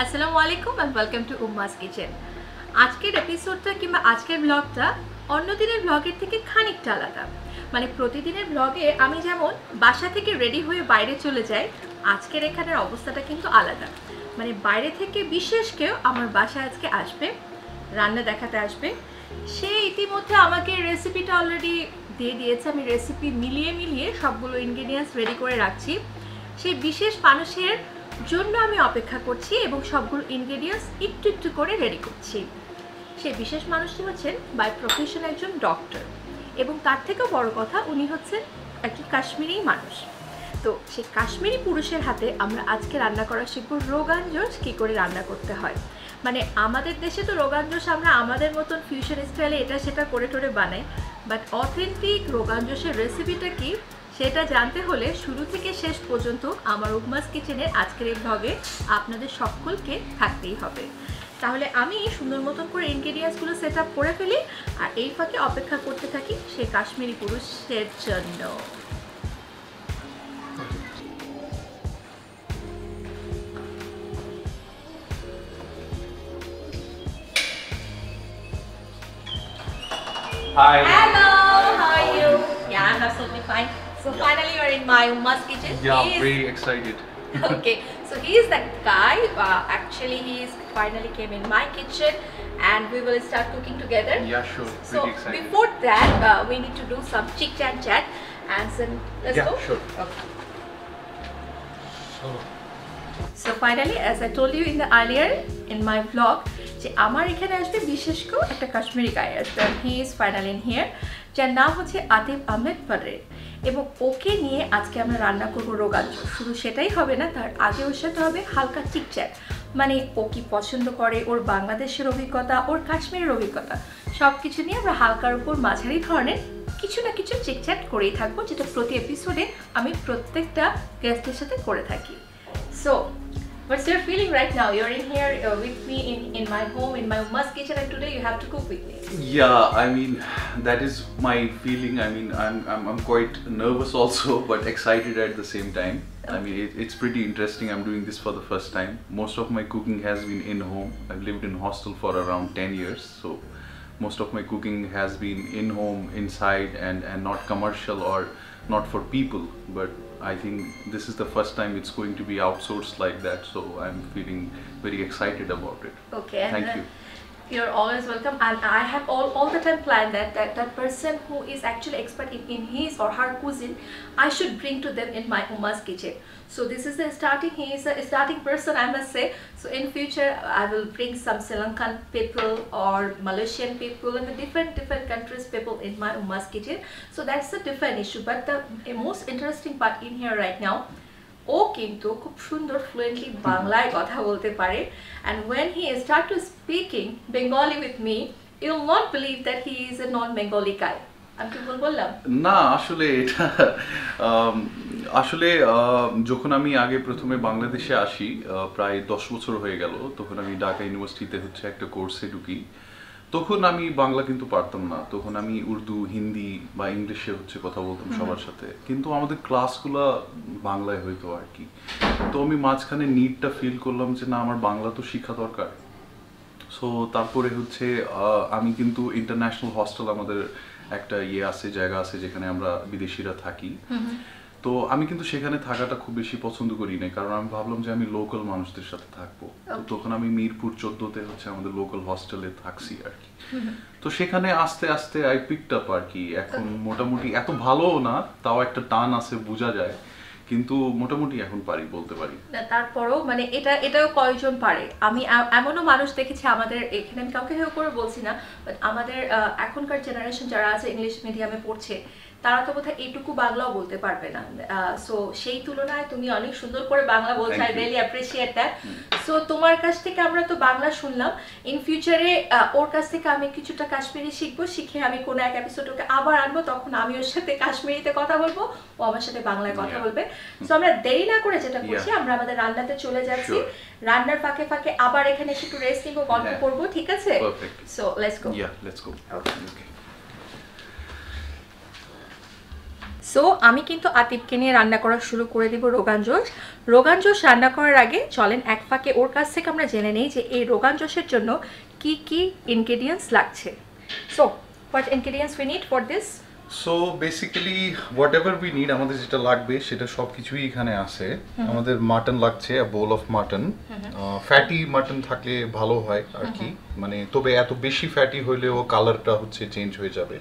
আসসালামু আলাইকুম and welcome to উম্মাস kitchen. আজকের এপিসোডটা কিংবা আজকের ব্লগটা অন্য দিনের ব্লগের থেকে খানিকটা আলাদা। মানে প্রতিদিনের ব্লগে আমি যেমন বাসা থেকে রেডি হয়ে বাইরে চলে যাই, আজকের এখানের অবস্থাটা কিন্তু আলাদা। মানে বাইরে থেকে বিশেষ কেউ আমার বাসায় আজকে আসবে, রান্না দেখাতে আসবে। সে ইতিমধ্যে আমাকে রেসিপিটা অলরেডি দিয়ে দিয়েছে। আমি রেসিপি মিলিয়ে সবগুলো ইনগ্রেডিয়েন্টস রেডি করে রাখছি। সেই বিশেষ মানুষের জন্য আমি অপেক্ষা করছি এবং সবগুলো ইনগ্রেডিয়েন্টস একটু করে রেডি করছি। সেই বিশেষ মানুষটি হচ্ছেন বাই প্রফেশন একজন ডক্টর, এবং তার থেকেও বড় কথা উনি হচ্ছেন একজন কাশ্মীরি মানুষ। তো সেই কাশ্মীরি পুরুষের হাতে আমরা আজকে রান্না করা শিখব রোগান জোশ কী করে রান্না করতে হয়। মানে আমাদের দেশে তো রোগান জোশ আমরা আমাদের মতন ফিউশন স্টাইলে এটা সেটা করে টোরে বানাই, বাট অথেন্টিক রোগান জোশের রেসিপিটা কি সেটা জানতে হলে শুরু থেকে শেষ পর্যন্ত আমার উম্মাস কিচেনের আজকের এই ব্লগে আপনাদের সকলকে থাকতেই হবে। তাহলে আমি সুন্দর মতন করে ইনগ্রেডিয়েন্টসগুলো সেট আপ করে ফেলি আর এই ফাঁকে অপেক্ষা করতে থাকি সেই কাশ্মীরি পুরুষের জন্য। Hi. Hello, Hi. how are you? Yeah, I'm absolutely fine. So finally you're in my Umma's kitchen. Yeah, very excited. Okay, so he is that guy. Actually, he is finally came in my kitchen, and we will start cooking together. Yeah, sure. So Pretty excited. before that, we need to do some chit chat, and then let's Yeah, go. sure. Okay. So finally, as I told you in the earlier in my vlog, যে আমার এখানে আসবে বিশেষ করে একটা কাশ্মীরি গাই আসবে, and he is finally in here, যার নাম হচ্ছে আতিফ আহমেদ পারের। এবং ওকে নিয়ে আজকে আমরা রান্না করবো রোগান জোশ। শুধু সেটাই হবে না, তার আগে ওর সাথে হবে হালকা চিটচ্যাট। মানে ও কি পছন্দ করে, ওর বাংলাদেশের অভিজ্ঞতা, ওর কাশ্মীরের অভিজ্ঞতা, সব কিছু নিয়ে আমরা হালকার উপর মাঝারি ধরনের কিছু না কিছু চিটচ্যাট করেই থাকবো, যেটা প্রতি এপিসোডে আমি প্রত্যেকটা গেস্টের সাথে করে থাকি। So what's your feeling right now? You're in here with me in my home, in my Umma's kitchen, and today you have to cook with me. Yeah, I mean that is my feeling. I mean I'm quite nervous also, but excited at the same time. Okay. I mean it's pretty interesting. I'm doing this for the first time. Most of my cooking has been in home. I've lived in hostel for around 10 years, so most of my cooking has been in home, inside, and not commercial or not for people, but I think this is the first time it's going to be outsourced like that, so I'm feeling very excited about it. Okay. Thank you. You're always welcome, and I have all the time planned that person who is actually expert in his or her cuisine, I should bring to them in my Umma's kitchen. So this is the starting. He is a starting person, I must say. So in future, I will bring some Sri Lankan people or Malaysian people and the different countries people in my Umma's kitchen. So that's a different issue. But the most interesting part in here right now, ও কিন্তু খুব সুন্দর fluently বাংলায় কথা বলতে পারে, and when he start to speaking Bengali with me, you will not believe that he is a non-Bengali guy. আমি কি বললাম না আসলে এটা আসলে যখন আমি আগে প্রথমে বাংলাদেশে আসি প্রায় 10 বছর হয়ে গেল, তখন আমি ঢাকা ইউনিভার্সিটিতে হচ্ছে একটা কোর্সে ঢুকি। তখন আমি বাংলা কিন্তু পারতাম না, তখন আমি উর্দু, হিন্দি বা ইংলিশে হচ্ছে কথা বলতাম সবার সাথে, কিন্তু আমাদের ক্লাসগুলো বাংলায় হইতো আর কি। তো আমি মাঝখানে নিডটা ফিল করলাম যে না, আমার বাংলা তো শেখা দরকার। সো তারপরে হচ্ছে আমি কিন্তু ইন্টারন্যাশনাল হস্টেল, আমাদের একটা আছে, জায়গা আছে যেখানে আমরা বিদেশিরা থাকি। তো আমি কিন্তু সেখানে থাকাটা খুব বেশি পছন্দ করি না, কারণ আমি ভাবলাম যে আমি লোকাল মানুষদের সাথে থাকবো। তো তখন আমি মিরপুর 14-তে হচ্ছে আমাদের লোকাল হস্টেলে থাকছি আর কি। তো সেখানে আস্তে আস্তে আই পিকড আপ আর কি। এখন মোটামুটি এত ভালোও না, তাও একটা টান আছে, বোঝা যায়, কিন্তু মোটামুটি এখন পারি, বলতে পারি। না তারপরও মানে এটাও কয়জন পারে। আমি এমনও মানুষ দেখেছি আমাদের এখানে, আমি কাউকে হেয় করে বলছি না, বাট আমাদের এখনকার জেনারেশন যারা আছে ইংলিশ মিডিয়ামে পড়ছে, তারা তো বোধহয় এইটুকু বাংলাও বলতে পারবে না। সো সেই তুলনায় তুমি অনেক সুন্দর করে বাংলা বলছো, I really appreciate that. So তোমার কাছ থেকে আমরা তো বাংলা শুনলাম, ইন ফিউচারে ওর কাছ থেকে আমি কিছুটা কাশ্মীরি শিখবো, শিখে আমি কোনো এক এপিসোড ওকে আবার আনবো, তখন আমি ওর সাথে কাশ্মীরিতে কথা বলবো, ও আমার সাথে বাংলায় কথা বলবে। সো আমরা দেরি না করে যেটা করছি, আমরা আমাদের রান্নাতে চলে যাচ্ছি। রান্নার ফাঁকে ফাঁকে আবার এখানে এসে একটু রেস্ট নিবো, গল্প করবো, ঠিক আছে? So let's go. Yeah, let's go. Okay. So আমি কিন্তু আতিফকে নিয়ে রান্না করা শুরু করে দিব রোগান জোশ। রোগান জোশ রান্না করার আগে চলেন এক ফাঁকে ওর কাছ থেকে আমরা জেনে নেই যে এই রোগান জোশের জন্য কি কি ইনগ্রেডিয়েন্টস লাগছে। So what ingredients we need for this? So basically what ever we need, আমাদের যেটা লাগবে সেটা সব কিছুই এখানে আছে। আমাদের মাটন লাগছে, a bowl of mutton. Fatty mutton থাকলে ভালো হয় আর কি, মানে তবে এত বেশি ফ্যাটি হইলেও কালারটা হচ্ছে চেঞ্জ হয়ে যাবে।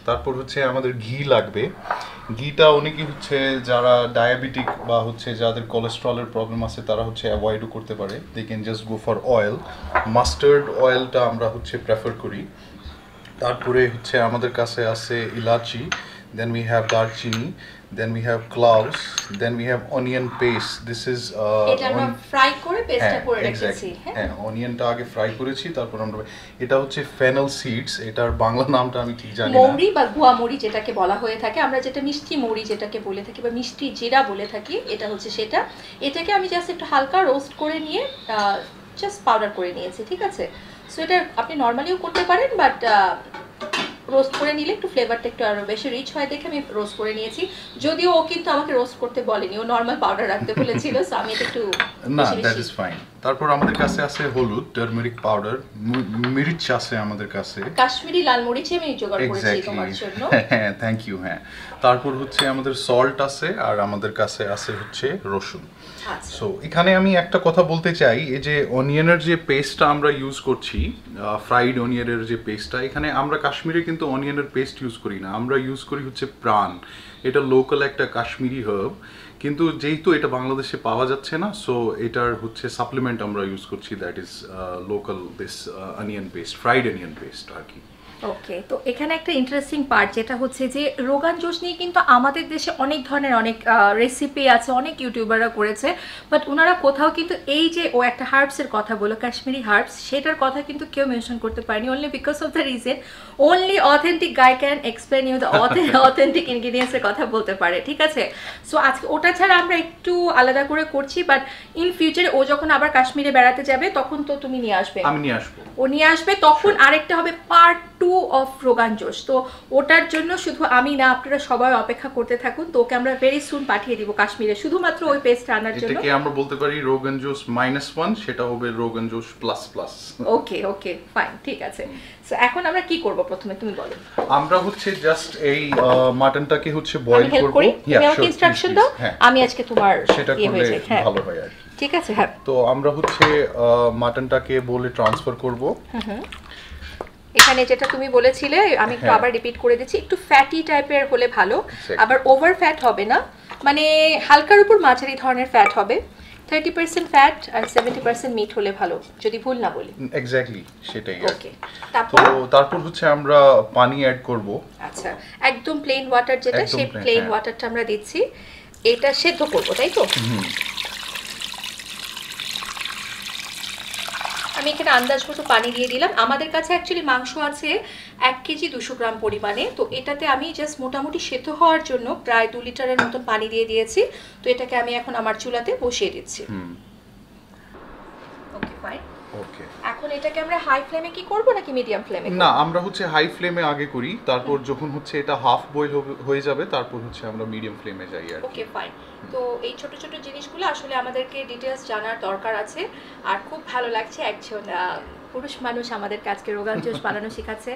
তারপর হচ্ছে আমাদের ঘি লাগবে। ঘিটা অনেকেই হচ্ছে যারা ডায়াবেটিক বা হচ্ছে যাদের কোলেস্ট্রলের প্রবলেম আছে তারা হচ্ছে অ্যাভয়েডও করতে পারে, they can just go for oil. Mustard অয়েলটা আমরা হচ্ছে প্রেফার করি। তারপরে হচ্ছে আমাদের কাছে আছে ইলাচি, দেন উই হ্যাভ দারচিনি, then we have cloves, then we have onion paste. This is এটা আমরা ফ্রাই করে পেস্টটা করে রেখেছি। হ্যাঁ, অনিয়নটা আগে ফ্রাই করেছি, তারপর আমরা এটা হচ্ছে ফেনেল সিডস, এটার বাংলা নামটা আমি ঠিক জানি না। মৌরি বা গুয়া মৌরি যেটাকে বলা হয়ে থাকে, আমরা যেটা মিষ্টি মৌরি যেটাকে বলে থাকি বা মিষ্টি জিরা বলে থাকি, এটা হচ্ছে সেটা। এটাকে আমি জাস্ট একটু হালকা রোস্ট করে নিয়ে জাস্ট পাউডার করে নিয়েছি, ঠিক আছে? সো এটা আপনি নর্মালিও করতে পারেন, বাট রোস্ট করে নিলে একটু ফ্লেভারটা একটু আরো বেশি রিচ হয় দেখে আমি রোস্ট করে নিয়েছি। যদিও ও কিন্তু আমাকে রোস্ট করতে বলেনি, ও নর্মাল পাউডার রাখতে বলেছিল, সো আমি এটা একটু না, দ্যাট ইজ ফাইন। তারপর আমাদের কাছে আছে হলুদ, টারমেরিক পাউডার, মিরিচ আছে আমাদের কাছে, কাশ্মীরি লাল মরিচ আমি জোগাড় করেছি তোমার জন্য। হ্যাঁ, থ্যাংক ইউ। হ্যাঁ, তারপর হচ্ছে আমাদের সল্ট আছে, আর আমাদের কাছে আছে হচ্ছে রসুন। সো এখানে আমি একটা কথা বলতে চাই, এই যে অনিয়নের যে পেস্টটা আমরা ইউজ করছি, ফ্রাইড অনিয়নের যে পেস্টটা, এখানে আমরা কাশ্মীরে কিন্তু অনিয়নের পেস্ট ইউজ করি না, আমরা ইউজ করি হচ্ছে প্রাণ। এটা লোকাল একটা কাশ্মীরি হার্ব, কিন্তু যেহেতু এটা বাংলাদেশে পাওয়া যাচ্ছে না, সো এটার হচ্ছে সাপ্লিমেন্ট আমরা ইউজ করছি, that is local this onion paste, fried onion paste আর কি। ওকে, তো এখানে একটা ইন্টারেস্টিং পার্ট যেটা হচ্ছে যে রোগান জোশ নিয়ে কিন্তু আমাদের দেশে অনেক ধরনের অনেক রেসিপি আছে, অনেক ইউটিউবাররা করেছে, বাট ওনারা কোথাও কিন্তু এই যে ও একটা হার্বসের কথা বলো, কাশ্মীরি হার্বস, সেটার কথা কিন্তু কেউ মেনশন করতে পারেনি, only because of the reason only authentic guy can explain you the authentic ইনগ্রিডিয়েন্টসের কথা বলতে পারে, ঠিক আছে? সো আজকে ওটা ছাড়া আমরা একটু আলাদা করে করছি, বাট ইন ফিউচারে ও যখন আবার কাশ্মীরে বেড়াতে যাবে তখন তো তুমি নিয়ে আসবে। আমি নিয়ে আসবো, ও নিয়ে আসবে, তখন আরেকটা হবে পার্ট 2 অফ রোগান জোশ। তো ওটার জন্য শুধু আমি না, আপনারা সবাই অপেক্ষা করতে থাকুন, তো ওকে আমরা ভেরি সুন পাঠিয়ে দিব কাশ্মীরে শুধুমাত্র ওই পেস্ট রান্নার জন্য। এটাকে আমরা বলতে পারি রোগান জোশ -1, সেটা হবে রোগান জোশ প্লাস। ওকে ওকে ফাইন, ঠিক আছে। সো এখন আমরা কি করব প্রথমে তুমি বলো। আমরা হচ্ছে জাস্ট এই মাটনটাকে হচ্ছে বয়েল করব। তুমি আমাকে ইনস্ট্রাকশন দাও, আমি আজকে তোমার সেটা করলে ভালো হয় আর কি। ঠিক আছে, হ্যাঁ। তো আমরা হচ্ছে মাটনটাকে বলে ট্রান্সফার করব। এখানে যেটা তুমি বলেছিলে আমি একটু আবার রিপিট করে দিচ্ছি, একটু ফ্যাটি টাইপের হলে ভালো, আবার ওভার ফ্যাট হবে না, মানে হালকার উপর মাঝারি ধরনের ফ্যাট হবে। 30% ফ্যাট আর 70% মিট হলে ভালো, যদি ভুল না বলি। এক্স্যাক্টলি সেটাই। ওকে, তারপর হচ্ছে আমরা পানি অ্যাড করব। আচ্ছা, একদম প্লেন ওয়াটার যেটা, সেই প্লেন ওয়াটারটা আমরা দিচ্ছি। এটা সেদ্ধ করব, তাই তো? আমি এখানে আন্দাজ মতো পানি দিয়ে দিলাম। আমাদের কাছে অ্যাকচুয়ালি মাংস আছে 1 কেজি 200 গ্রাম পরিমাণে, তো এটাতে আমি জাস্ট মোটামুটি সেদ্ধ হওয়ার জন্য প্রায় 2 লিটারের মতন পানি দিয়ে দিয়েছি। তো এটাকে আমি এখন আমার চুলাতে বসিয়ে দিচ্ছি। Okay fine. ওকে, এখন এটাকে আমরা হাই ফ্লেমে কি করব নাকি মিডিয়াম ফ্লেমে? না, আমরা হচ্ছে হাই ফ্লেমে আগে করি, তারপর যখন হচ্ছে এটা হাফ বয়েল হয়ে যাবে তারপর হচ্ছে আমরা মিডিয়াম ফ্লেমে যাই আর কি। Okay fine. তো এই ছোট ছোট জিনিসগুলো আসলে আমাদেরকে ডিটেইলস জানার দরকার আছে, আর খুব ভালো লাগছে একজন পুরুষ মানুষ আমাদেরকে আজকে রোগান জোশ বানানো শেখাচ্ছে।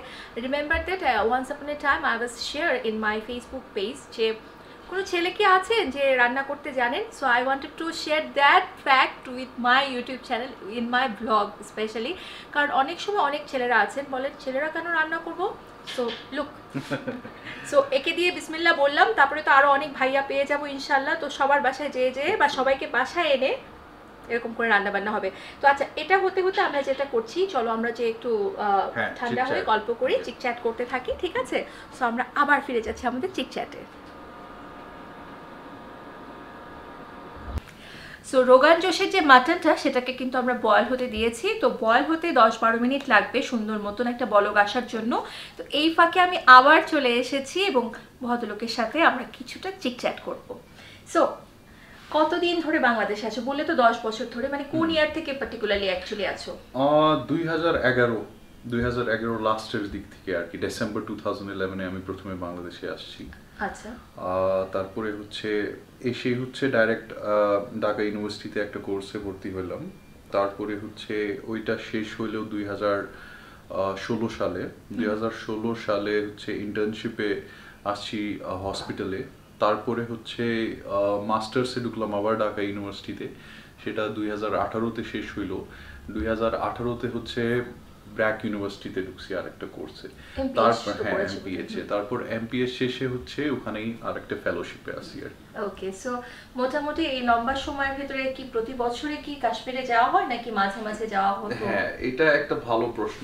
Remember that once upon a time I was share in my Facebook page যে কোনো ছেলে কি আছেন যে রান্না করতে জানেন? So I wanted to share that fact with my YouTube channel, in my blog specially, কারণ অনেক সময় অনেক ছেলেরা আছেন বলেন ছেলেরা কেন রান্না করবো। সো লুক, সো একে দিয়ে বিসমিল্লাহ বললাম, তারপরে তো আরও অনেক ভাইয়া পেয়ে যাবো ইনশাল্লাহ। তো সবার বাসায় যেয়ে বা সবাইকে বাসায় এনে এরকম করে রান্না বান্না হবে। তো আচ্ছা, এটা হতে হতে আমরা যেটা করছি, চলো আমরা যে একটু ঠান্ডা হয়ে গল্প করি, চিকচ্যাট করতে থাকি, ঠিক আছে? সো আমরা আবার ফিরে যাচ্ছি আমাদের চিকচ্যাটে। সো রোগান জোশের যে মাটনটা সেটাকে কিন্তু আমরা বয়েল হতে দিয়েছি, তো বয়েল হতে 10-12 মিনিট লাগবে সুন্দর মতন একটা বলক আসার জন্য। তো এই ফাঁকে আমি আবার চলে এসেছি এবং ভদ্রলোকের সাথে আমরা কিছুটা চিকচ্যাট করব। সো কতদিন ধরে বাংলাদেশে আছো? বললে তো 10 বছর ধরে, মানে কোন ইয়ার থেকে পার্টিকুলারলি অ্যাকচুয়ালি আছো? 2011। 2011 লাস্টের দিক থেকে আর কি, ডিসেম্বর 2011 আমি প্রথমে বাংলাদেশে আসছি। আচ্ছা। তারপরে হচ্ছে এসে হচ্ছে ডাইরেক্ট ঢাকা ইউনিভার্সিটিতে একটা কোর্সে ভর্তি হলাম। তারপরে হচ্ছে ওইটা শেষ হইলেও 2016 সালে। 2016 সালে হচ্ছে ইন্টার্নশিপে আসছি হসপিটালে। তারপরে হচ্ছে মাস্টার্সে ঢুকলাম আবার ঢাকা ইউনিভার্সিটিতে, সেটা 2018-তে শেষ হইলো। 2018-তে হচ্ছে ব্র্যাক ইউনিভার্সিটিতে ঢুকছি আরেকটা কোর্সে। তারপর এমপিএইচ, তারপর এমপিএইচ শেষে হচ্ছে ওখানেই আরেকটা ফেলোশিপে আছি আর কি। ওকে, সো মোটামুটি এই লম্বা সময়ের ভিতরে কি প্রতি বছরে কি কাশ্মীরে যাওয়া হয় নাকি মাঝে মাঝে যাওয়া হতো? হ্যাঁ, এটা একটা ভালো প্রশ্ন।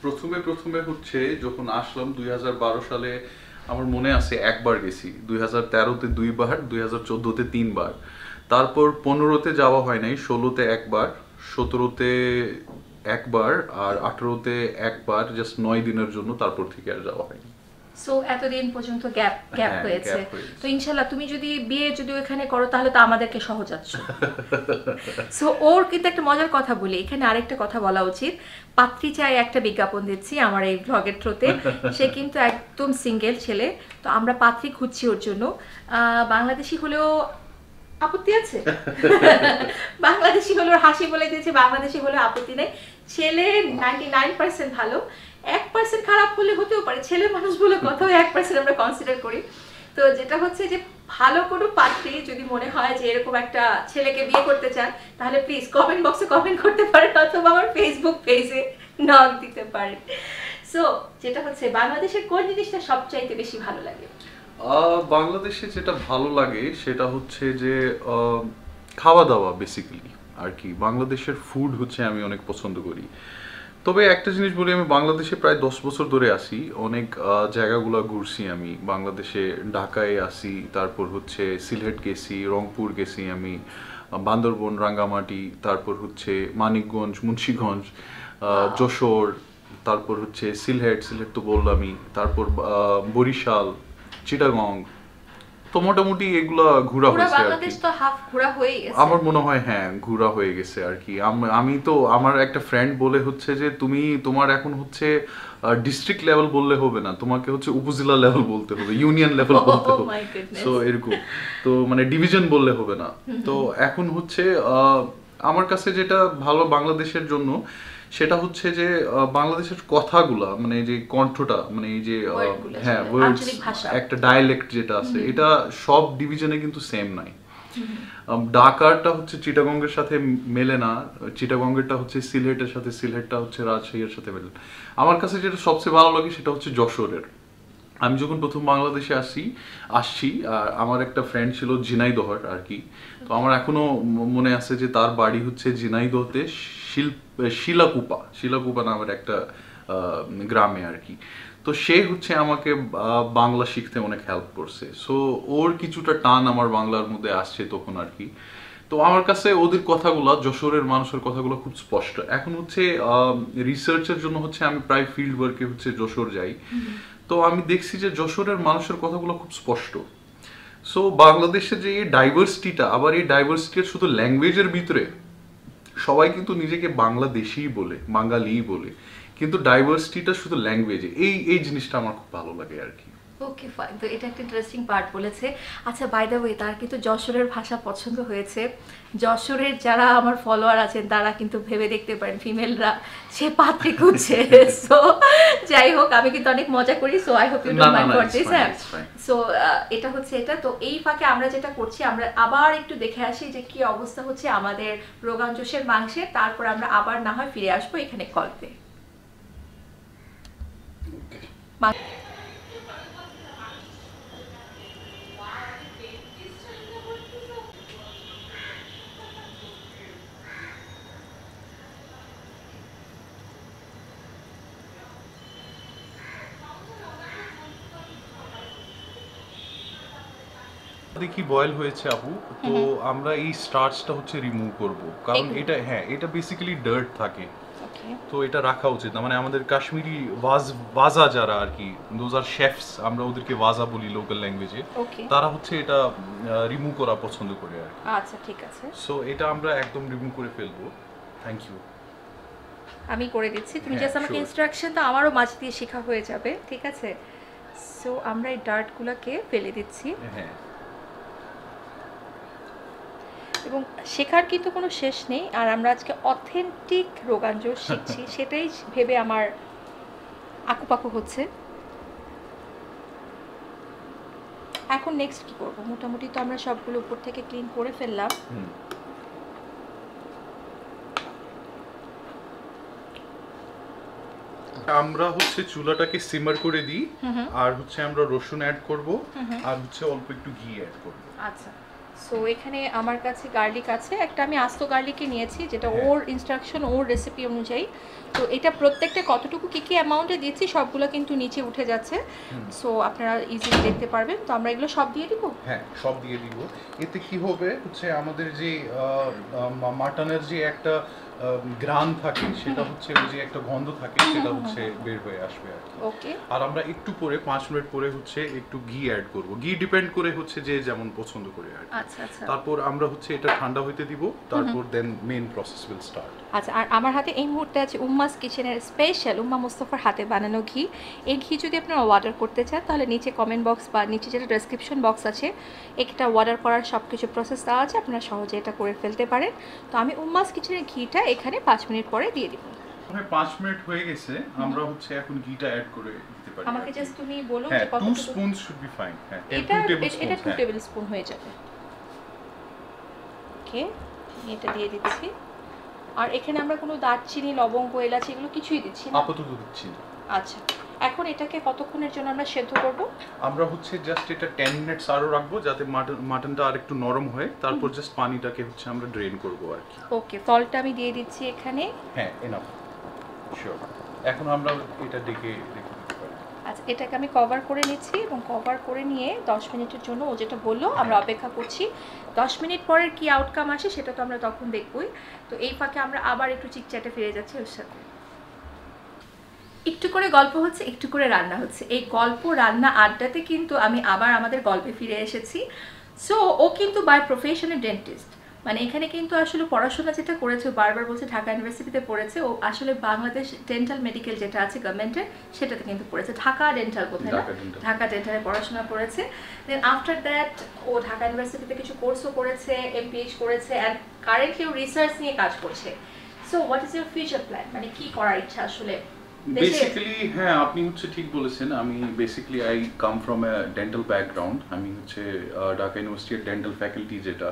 প্রথমে হচ্ছে যখন আসলাম 2012 সালে, আমার মনে আছে একবার গেছি, 2013-তে 2বার, 2014-তে 3বার, তারপর 15-তে যাওয়া হয় নাই, 16-তে একবার, 17-তে একবার, আর 18-তে একবার, জাস্ট 9 দিনের জন্য, তারপর থেকে আর যাওয়া হয়নি। সো এতদিন পর্যন্ত গ্যাপ হয়েছে। তো ইনশাআল্লাহ তুমি যদি বিয়ে এখানে করো তাহলে তো আমাদেরকে সহজাচ্ছ। সো ওর কিন্তু একটা মজার কথা বলি, এখানে আরেকটা কথা বলা উচিত। পাত্রী চাই একটা বিজ্ঞাপন দিচ্ছি আমার এই ব্লগের থ্রুতে। সে কিন্তু একদম সিঙ্গেল ছেলে, তো আমরা পাত্রী খুঁজছি ওর জন্য। বাংলাদেশি হলেও আপত্তি আছে? বাংলাদেশি হলো হাসি বলে দিয়েছে, বাংলাদেশি হলে আপত্তি নেই। ছেলে 99% ভালো, 1% খারাপ হলে হতেও পারে, ছেলে মানুষ বলে কথাও 1% আমরা কনসিডার করি। তো যেটা হচ্ছে যে ভালো কোনো পাত্রী যদি মনে হয় যে এরকম একটা ছেলেকে বিয়ে করতে চান, তাহলে প্লিজ কমেন্ট বক্সে কমেন্ট করতে পারেন অথবা আমার ফেসবুক পেজে নক দিতে পারেন। সো যেটা হচ্ছে বাংলাদেশের কোন জিনিসটা সবচাইতে বেশি ভালো লাগে? বাংলাদেশে যেটা ভালো লাগে সেটা হচ্ছে যে খাওয়া দাওয়া বেসিক্যালি আর কি। বাংলাদেশের ফুড হচ্ছে আমি অনেক পছন্দ করি। তবে একটা জিনিস বলি, আমি বাংলাদেশে প্রায় 10 বছর ধরে আছি, অনেক জায়গাগুলো ঘুরছি আমি বাংলাদেশে। ঢাকায় আসি, তারপর হচ্ছে সিলেট গেছি, রংপুর গেছি আমি, বান্দরবন, রাঙ্গামাটি, তারপর হচ্ছে মানিকগঞ্জ, মুন্সিগঞ্জ, যশোর, তারপর হচ্ছে সিলেট তো বললামই, তারপর বরিশাল, চিটাগং। তো মোটামুটি এগুলা ঘোরা হয়েছে আর কি। তো হাফ ঘোরা হয়ে গেছে আমার মনে হয়, হ্যাঁ ঘোরা হয়ে গেছে আর কি। আমি তো, আমার একটা ফ্রেন্ড বলে হচ্ছে যে তোমার এখন হচ্ছে ডিস্ট্রিক্ট লেভেল বললে হবে না, তোমাকে হচ্ছে উপজেলা লেভেল বলতে হবে, ইউনিয়ন লেভেল বলতে হবে। সো এরকম, তো মানে ডিভিশন বললে হবে না। তো এখন হচ্ছে আমার কাছে যেটা ভালো বাংলাদেশের জন্য, সেটা হচ্ছে যে বাংলাদেশের কথাগুলা, মানে যে কণ্ঠটা, মানে এই যে হ্যাঁ ওয়ার্ডস, একটা ডায়ালেক্ট যেটা আছে, এটা সব ডিভিশনে কিন্তু সেম নাই। ঢাকারটা হচ্ছে চিটাগংয়ের সাথে মেলে না, চিটাগংয়েরটা হচ্ছে সিলেটের সাথে, সিলেটটা হচ্ছে রাজশাহীর সাথে মেলে। আমার কাছে যেটা সবচেয়ে ভালো লাগে সেটা হচ্ছে যশোরের। আমি যখন প্রথম বাংলাদেশে আসছি, আর আমার একটা ফ্রেন্ড ছিল ঝিনাইদহর আর কি। তো আমার এখনো মনে আছে যে তার বাড়ি হচ্ছে ঝিনাইদহতে শিলাকুপা নামের একটা গ্রামে আর কি। তো সে হচ্ছে আমাকে বাংলা শিখতে অনেক হেল্প করছে। সো ওর কিছুটা টান আমার বাংলার মধ্যে আসছে তখন আর কি। তো আমার কাছে ওদের কথাগুলো, যশোরের মানুষের কথাগুলো খুব স্পষ্ট। এখন হচ্ছে রিসার্চের জন্য হচ্ছে আমি প্রায় ফিল্ড ওয়ার্কে হচ্ছে যশোর যাই। তো আমি দেখছি যে যশোরের মানুষের কথাগুলো খুব স্পষ্ট। সো বাংলাদেশের যে এই ডাইভার্সিটিটা, আবার এই ডাইভার্সিটির শুধু ল্যাঙ্গুয়েজের ভিতরে সবাই কিন্তু নিজেকে বাংলাদেশিই বলে, বাঙালিই বলে, কিন্তু ডাইভার্সিটিটা শুধু ল্যাঙ্গুয়েজে। এই জিনিসটা আমার খুব ভালো লাগে আর কি। ওকে ফাইন, তো এটা একটা ইন্টারেস্টিং পার্ট বলেছে। আচ্ছা, বাই দ্য ওয়ে, তার কিন্তু যশোরের ভাষা পছন্দ হয়েছে। যশোরের যারা আমার ফলোয়ার আছেন তারা কিন্তু ভেবে দেখতে পারেন ফিমেলরা সে পাত্রী খুঁজছে। সো যাই হোক, আমি কিন্তু অনেক মজা করি। So I hope you don't mind for this. হ্যাঁ, সো এটা হচ্ছে এটা। তো এই ফাঁকে আমরা যেটা করছি, আমরা আবার একটু দেখে আসি যে কি অবস্থা হচ্ছে আমাদের রোগান জোশের মাংসে, তারপর আমরা আবার না হয় ফিরে আসবো এখানে গল্পে। দেখি বয়েল হয়েছে আপু, তো আমরা এই স্টার্চটা হচ্ছে রিমুভ করব, কারণ এটা বেসিক্যালি ডার্ট থাকে। তো এটা রাখা উচিত না, মানে আমাদের কাশ্মীরি ওয়াজা যারা আর কি, দোজ আর শেফস, আমরা ওদেরকে ওয়াজা বলি লোকাল ল্যাঙ্গুয়েজে, তারা হচ্ছে এটা রিমুভ করা পছন্দ করে আর কি। আচ্ছা ঠিক আছে, সো এটা আমরা একদম রিমুভ করে ফেলবো। Thank you. আমি করে দিচ্ছি, তুমি হ্যাঁ, জাস্ট আমাকে sure. ইনস্ট্রাকশন তো আমারও মাঝ দিয়ে শেখা হয়ে যাবে, ঠিক আছে? সো আমরা এই ডার্টগুলোকে ফেলে দিচ্ছি হ্যাঁ এবং শেখার কিন্তু কোনো শেষ নেই। আর আমরা আজকে অথেন্টিক রোগান জোশ শিখছি, সেটাই ভেবে আমার আকুপাকু হচ্ছে। এখন নেক্সট কি করব? মোটামুটি তো আমরা সবগুলো উপর থেকে ক্লিন করে ফেললাম। আমরা হচ্ছে চুলাটাকে সিমার করে দিই, আর হচ্ছে আমরা রসুন অ্যাড করব, আর হচ্ছে অল্প একটু ঘি অ্যাড করব। আচ্ছা, সো এখানে আমার কাছে গার্লিক আছে একটা, আমি আস্ত গার্লিকই নিয়েছি, যেটা ওর ইনস্ট্রাকশন, ওর রেসিপি অনুযায়ী। তো এটা প্রত্যেকটা কতটুকু কী কী অ্যামাউন্টে দিচ্ছি সবগুলো কিন্তু নিচে উঠে যাচ্ছে, সো আপনারা ইজিলি দেখতে পারবেন। তো আমরা এগুলো সব দিয়ে দিব। হ্যাঁ, সব দিয়ে দিব। এতে কি হবে হচ্ছে আমাদের যে মাটনের যে একটা গ্রান থাকে, সেটা হচ্ছে ওই যে একটা গন্ধ থাকে, সেটা হচ্ছে বের হয়ে আসবে আর কি। ওকে, আর আমরা একটু পরে 5 মিনিট পরে হচ্ছে একটু ঘি অ্যাড করব। ঘি ডিপেন্ড করে হচ্ছে যে যেমন পছন্দ করে আর কি। আচ্ছা আচ্ছা। তারপর আমরা হচ্ছে এটা ঠান্ডা হইতে দিব, তারপর then main process will start. আচ্ছা, আর আমার হাতে এই মুহূর্তে আছে উম্মাস কিচেনের স্পেশাল উম্মা মুস্তফার হাতে বানানো ঘি। এই ঘি যদি আপনারা অর্ডার করতে চান তাহলে নিচে কমেন্ট বক্স বা নিচে যেটা ডেসক্রিপশন বক্স আছে, এটা অর্ডার করার সব কিছু প্রসেস দেওয়া আছে, আপনারা সহজে এটা করে ফেলতে পারেন। তো আমি উম্মাস কিচেনের ঘিটা এখানে 5 মিনিট পরে দিয়ে দিব। 5 মিনিট হয়ে গেছে, আমরা হচ্ছে এখন ঘিটা অ্যাড করে দিতে পারি। আমাকে জাস্ট তুমি বলো হ্যাঁ, যে কতটুকু। 2 স্পুন শুড বি ফাইন। হ্যাঁ, এটা 2 হ্যাঁ। টেবিল স্পুন হয়ে যাবে। ওকে, এটা দিয়ে দিচ্ছি। আর এখানে আমরা কোনো দারচিনি, লবঙ্গ, এলাচি এগুলো কিছুই দিচ্ছি না, আপাতত দিচ্ছি না। আচ্ছা, এখন এটাকে কতক্ষণের জন্য আমরা সেদ্ধ করব? আমরা হচ্ছে জাস্ট এটা 10 মিনিটস আরো রাখবো, যাতে মাটনটা আর একটু নরম হয়। তারপর জাস্ট পানিটাকে হচ্ছে আমরা ড্রেন করব আর কি। ওকে, তলটা আমি দিয়ে দিচ্ছি এখানে। হ্যাঁ, এনাফ, শিওর। এখন আমরা এটা রেখে দিতে পারি। আচ্ছা, এটাকে আমি কভার করে নিচ্ছি এবং কভার করে নিয়ে 10 মিনিটের জন্য ও যেটা বললো আমরা অপেক্ষা করছি। 10 মিনিট পরের কি আউটকাম আসে সেটা তো আমরা তখন দেখবই। তো এই ফাঁকে আমরা আবার একটু চিকচাটে ফিরে যাচ্ছি ওর সাথে। একটু করে গল্প হচ্ছে, একটু করে রান্না হচ্ছে, এই গল্প রান্না আড্ডাতে কিন্তু আমি আবার আমাদের গল্পে ফিরে এসেছি। সো ও কিন্তু বাই প্রফেশনের ডেন্টিস্ট, মানে এখানে কিন্তু আসলে পড়াশোনা যেটা করেছে, বারবার বলছে ঢাকা ইউনিভার্সিটিতে পড়েছে, ও আসলে বাংলাদেশ ডেন্টাল মেডিকেল যেটা আছে গভর্নমেন্টের, সেটাতে কিন্তু পড়েছে, ঢাকা ডেন্টাল কোথায় না, ঢাকা ডেন্টালে পড়াশোনা করেছে। দেন আফটার দ্যাট ও ঢাকা ইউনিভার্সিটিতে কিছু কোর্সও করেছে, MPH করেছে, অ্যান্ড কারেন্টলি ও রিসার্চ নিয়ে কাজ করছে। So what is your future plan, মানে কি করার ইচ্ছা আসলে? বেসিক্যালি হ্যাঁ, আপনি হচ্ছে ঠিক বলেছেন। আমি basically I come from a dental background. আমি হচ্ছে ঢাকা ইউনিভার্সিটির ডেন্টাল ফ্যাকাল্টি, যেটা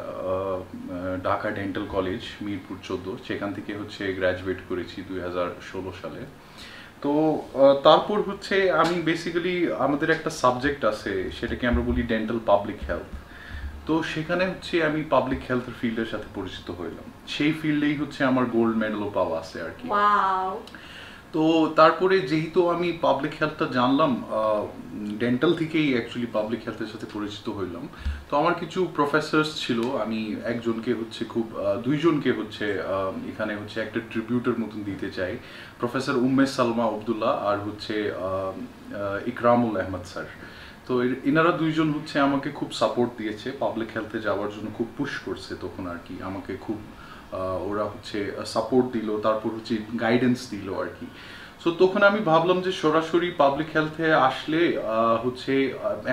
ঢাকা ডেন্টাল কলেজ মিরপুর 14, সেখান থেকে হচ্ছে গ্র্যাজুয়েট করেছি 2016 সালে। তো তারপর হচ্ছে আমি বেসিক্যালি, আমাদের একটা সাবজেক্ট আছে, সেটাকে আমরা বলি ডেন্টাল পাবলিক হেলথ। তো সেখানে হচ্ছে আমি পাবলিক হেলথের ফিল্ডের সাথে পরিচিত হইলাম। সেই ফিল্ডেই হচ্ছে আমার গোল্ড মেডেলও পাওয়া আছে আর কি। তো তারপরে যেহেতু আমি পাবলিক হেলথটা জানলাম, ডেন্টাল থেকেই অ্যাকচুয়ালি পাবলিক হেলথের সাথে পরিচিত হইলাম। তো আমার কিছু প্রফেসরস ছিল, আমি একজনকে হচ্ছে দুইজনকে হচ্ছে এখানে হচ্ছে একটা ট্রিবিউটের মতন দিতে চাই। প্রফেসর উম্মে সালমা আবদুল্লাহ আর হচ্ছে ইকরামুল আহমদ স্যার। তো এনারা দুইজন হচ্ছে আমাকে খুব সাপোর্ট দিয়েছে, পাবলিক হেলথে যাওয়ার জন্য খুব পুশ করছে তখন আর কি। আমাকে খুব ওরা হচ্ছে সাপোর্ট দিল, তারপর হচ্ছে গাইডেন্স দিল আর কি। সো তখন আমি ভাবলাম যে সরাসরি পাবলিক হেলথে আসলে হচ্ছে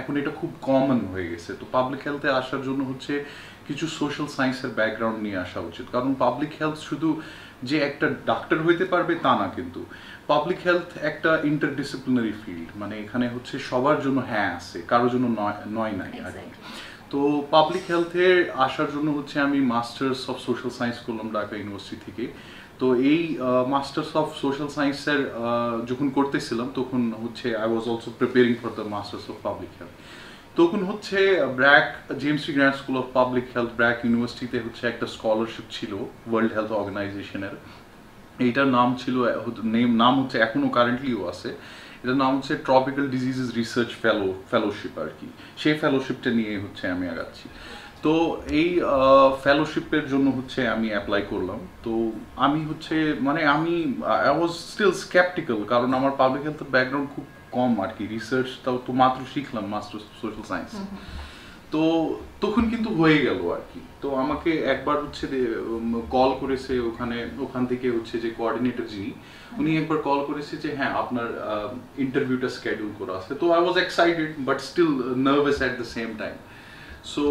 এখন এটা খুব কমন হয়ে গেছে। তো পাবলিক হেলথে আসার জন্য হচ্ছে কিছু সোশ্যাল সায়েন্সের ব্যাকগ্রাউন্ড নিয়ে আসা উচিত, কারণ পাবলিক হেলথ শুধু যে একটা ডাক্তার হইতে পারবে তা না, কিন্তু পাবলিক হেলথ একটা ইন্টারডিসিপ্লিনারি ফিল্ড, মানে এখানে হচ্ছে সবার জন্য হ্যাঁ আছে, কারোর জন্য নয় নাই আর কি। তো পাবলিক হেলথে আসার জন্য হচ্ছে আমি মাস্টার্স অফ সোশ্যাল সায়েন্স করলাম ঢাকা ইউনিভার্সিটি থেকে। তো এই মাস্টার্স অফ সোশ্যাল সায়েন্সের যখন করতেছিলাম, তখন হচ্ছে I was also preparing for the masters of public health. তখন হচ্ছে BRAC, James T grant school of public health, BRAC ইউনিভার্সিটিতে হচ্ছে একটা স্কলারশিপ ছিল ওয়ার্ল্ড হেলথ অর্গানাইজেশনের। এইটার নাম ছিল, নাম হচ্ছে এখনো কারেন্টলিও আছে, এটার নাম হচ্ছে ট্রপিক্যাল ডিজিজেস রিসার্চ ফেলোশিপ আর কি। সেই ফেলোশিপটা নিয়ে হচ্ছে আমি আগাচ্ছি। তো এই ফেলোশিপের জন্য হচ্ছে আমি অ্যাপ্লাই করলাম। তো আমি হচ্ছে মানে আই ওয়াজ স্টিল স্কেপটিক্যাল, কারণ আমার পাবলিক হেলথের ব্যাকগ্রাউন্ড খুব কম আর কি। রিসার্চটাও তো মাত্র শিখলাম, মাস্টার্স অফ সোশ্যাল সায়েন্স। তো তখন কিন্তু হয়ে গেল আর কি। তো আমাকে একবার হচ্ছে কল করেছে ওখান থেকে হচ্ছে যে কোঅর্ডিনেটর যিনি, উনি একবার কল করেছে যে হ্যাঁ আপনার ইন্টারভিউটা স্কেডিউল করা আছে। তো I was excited but still nervous at the same time. So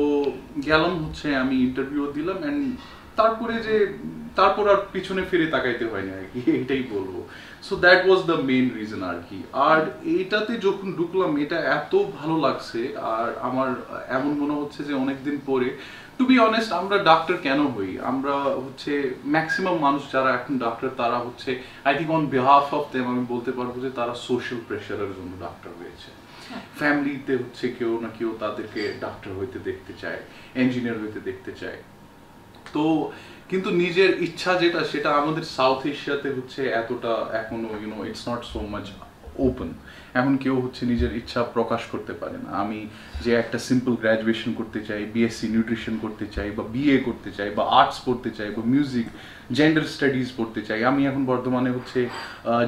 গেলাম হচ্ছে, আমি ইন্টারভিউ দিলাম অ্যান্ড তারপর আর পিছনে ফিরে তাকাইতে হয়নি আর কি, এটাই বলবো। So that was the main reason আর কি। আর এইটাতে যখন ঢুকলাম এটা এত ভালো লাগছে, আর আমার এমন মনে হচ্ছে যে অনেকদিন পরে, টু বি অনেস্ট, আমরা ডাক্তার কেন হই, আমরা হচ্ছে ম্যাক্সিমাম মানুষ যারা এখন ডাক্তার তারা হচ্ছে I think on behalf of them আমি বলতে পারবো যে তারা সোশ্যাল প্রেশারের জন্য ডাক্তার হয়েছে। ফ্যামিলিতে হচ্ছে কেউ না কেউ তাদেরকে ডাক্তার হইতে দেখতে চায়, ইঞ্জিনিয়ার হইতে দেখতে চায়। তো কিন্তু নিজের ইচ্ছা যেটা, সেটা আমাদের সাউথ এশিয়াতে হচ্ছে এতটা এখনো it's not so much open. এখন কেউ হচ্ছে নিজের ইচ্ছা প্রকাশ করতে পারে না। আমি যে একটা সিম্পল গ্র্যাজুয়েশন করতে চাই, বিএসসি নিউট্রিশন করতে চাই, বা বিএ করতে চাই, বা আর্টস পড়তে চাই, বা মিউজিক জেন্ডার স্টাডিজ পড়তে চাই, আমি এখন বর্তমানে হচ্ছে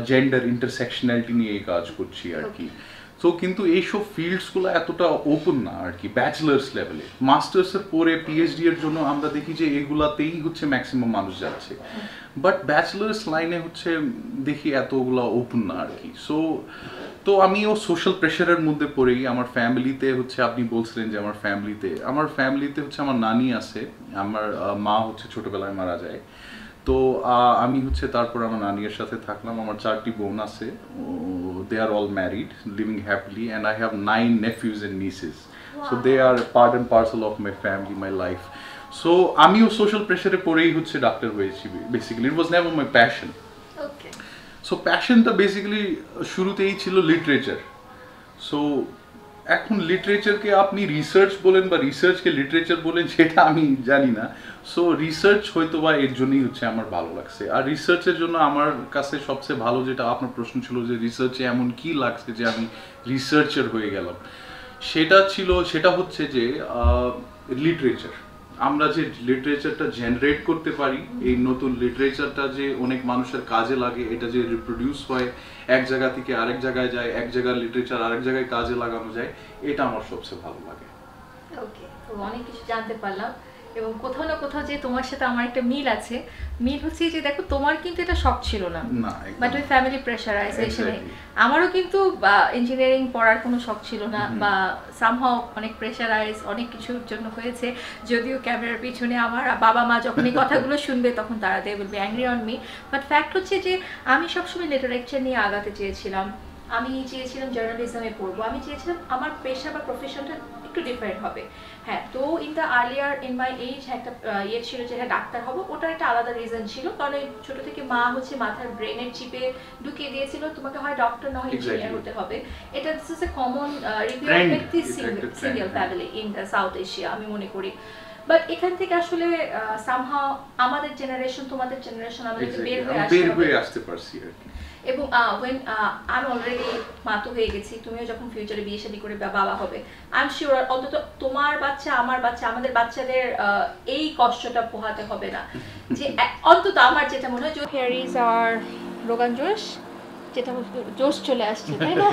জেন্ডার ইন্টারসেকশনালিটি নিয়ে কাজ করছি আর কি। তো কিন্তু এইসব ফিল্ডসগুলো এতটা ওপেন না আর কি ব্যাচেলার্স লেভেলে। মাস্টার্সের পরে পিএইচডি এর জন্য আমরা দেখি যে এগুলাতেই হচ্ছে ম্যাক্সিমাম মানুষ যাচ্ছে, বাট ব্যাচেলার্স লাইনে হচ্ছে দেখি এতগুলা ওপেন না আর কি। সো তো আমিও সোশ্যাল প্রেশারের মধ্যে পড়েই, আমার ফ্যামিলিতে হচ্ছে, আপনি বলছিলেন যে আমার ফ্যামিলিতে হচ্ছে আমার নানি আছে, আমার মা হচ্ছে ছোটবেলায় মারা যায়। তো আমি হচ্ছে তারপর আমার নানির সাথে থাকলাম। আমার 4টি বোন আছে, they are all married, living happily, and I have 9 nephews and nieces. Wow. So they are part and parcel of my family, my life. So আমিও সোশ্যাল প্রেশারে পড়েই হচ্ছে ডাক্তার হয়েছি। Basically it was never my passion. Okay. So প্যাশনটা basically শুরুতেই ছিল literature. So এখন লিটারেচারকে আপনি রিসার্চ বলেন বা রিসার্চকে লিটারেচার বলেন সেটা আমি জানি না। সো রিসার্চ হয়তো বা এর জন্যই হচ্ছে আমার ভালো লাগছে। আর রিসার্চের জন্য আমার কাছে সবচেয়ে ভালো, যেটা আপনার প্রশ্ন ছিল যে রিসার্চে এমন কি লাগছে যে আমি রিসার্চার হয়ে গেলাম, সেটা হচ্ছে যে লিটারেচার। আমরা যে লিটারেচারটা জেনারেট করতে পারি, এই নতুন লিটারেচারটা যে অনেক মানুষের কাজে লাগে, এটা যে রিপ্রোডিউস হয়, এক জায়গা থেকে আরেক জায়গায় যায়, এক জায়গার লিটারেচার আরেক জায়গায় কাজে লাগানো যায়, এটা আমার সবচেয়ে ভালো লাগে। ওকে, তো অনেক কিছু জানতে পারলাম, এবং কোথাও না কোথাও যে তোমার সাথে আমার একটা মিল আছে। মিল হচ্ছে যে দেখো, তোমার কিন্তু এটা শখ ছিল না, বাট ওই ফ্যামিলি প্রেশারাইজেশনে। আমারও কিন্তু ইঞ্জিনিয়ারিং পড়ার কোনো শখ ছিল না, বা সামহাও অনেক প্রেশারাইজ অনেক কিছুর জন্য হয়েছে। যদিও ক্যামেরার পিছনে আমার বাবা মা যখন এই কথাগুলো শুনবে তখন তারা they will be angry on me, but fact হচ্ছে যে আমি সবসময় লিটারেচার নিয়ে আগাতে চেয়েছিলাম। আমি চেয়েছিলাম জার্নালিজমে পড়বো, আমি চেয়েছিলাম আমার পেশা বা প্রফেশনটা একটু ডিফারেন্ট হবে। হ্যাঁ, তো in the earlier in my age একটা ইয়ে ছিল যে হ্যাঁ ডাক্তার হবো, ওটার একটা আলাদা রিজন ছিল। কারণ ছোট থেকে মা হচ্ছে মাথার ব্রেনের চিপে ঢুকিয়ে দিয়েছিল তোমাকে হয় ডক্টর না হয় ইঞ্জিনিয়ার হতে হবে। এটা this is a common review of একটি single family in the South Asia, আমি মনে করি। বাট এখান থেকে আসলে সামহাও আমাদের জেনারেশন, তোমাদের জেনারেশন আমাদেরকে বের হয়ে আসতে পারছি আর কি। এবং ওয়েন আমি অলরেডি মা তো হয়ে গেছি, তুমিও যখন ফিউচারে বিয়ে শাদী করে বাবা হবে, আই এম শিওর অন্তত তোমার বাচ্চা, আমার বাচ্চা, আমাদের বাচ্চাদের এই কষ্টটা পোহাতে হবে না। যে অন্তত আমার যেটা মনে হয়, হিয়ার ইজ আওয়ার রোগান জোশ, যেটা জোশ চলে আসছে, তাই না?